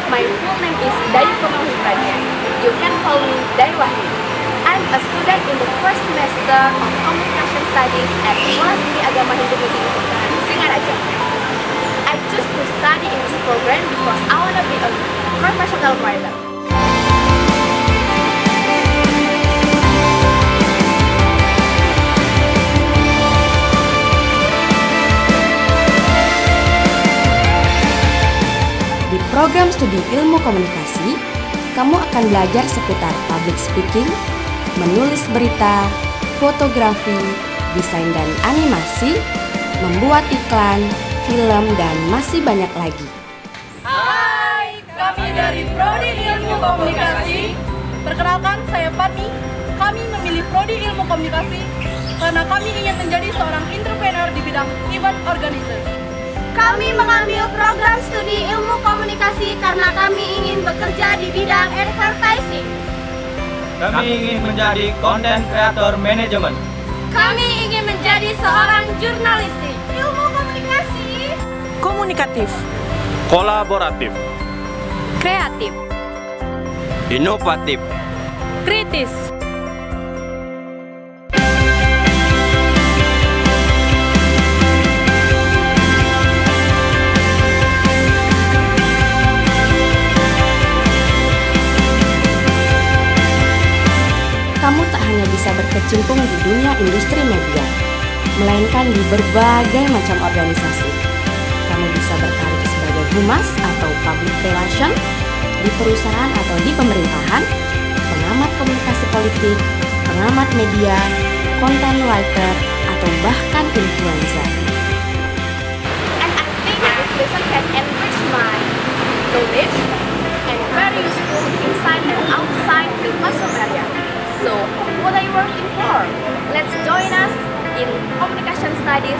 My full name is Dayu Komahutania. You can call me Dayu Wahyu. I'm a student in the first semester of Communication Studies at Sekolah Tinggi Agama Hindu Negeri Unpad Singaraja. I choose to study in this program because I want to be a professional writer. Di program studi ilmu komunikasi, kamu akan belajar seputar public speaking, menulis berita, fotografi, desain dan animasi, membuat iklan, film, dan masih banyak lagi. Hai, kami dari Prodi Ilmu Komunikasi. Perkenalkan, saya Fati. Kami memilih Prodi Ilmu Komunikasi karena kami ingin menjadi seorang entrepreneur di bidang event organizer. Kami mengambil program studi ilmu komunikasi karena kami ingin bekerja di bidang advertising. Kami ingin menjadi content creator management. Kami ingin menjadi seorang jurnalistik. Ilmu komunikasi Komunikatif, Kolaboratif, kreatif, inovatif, kritis. Kamu tak hanya bisa berkecimpung di dunia industri media, melainkan di berbagai macam organisasi. Kamu bisa berkarir sebagai humas atau public relation, di perusahaan atau di pemerintahan, pengamat komunikasi politik, pengamat media, content writer, atau bahkan influencer. And I think this lesson can enrich my knowledge and very useful inside and outside the classroom area. So, what are you working for? Let's join us in Communication Studies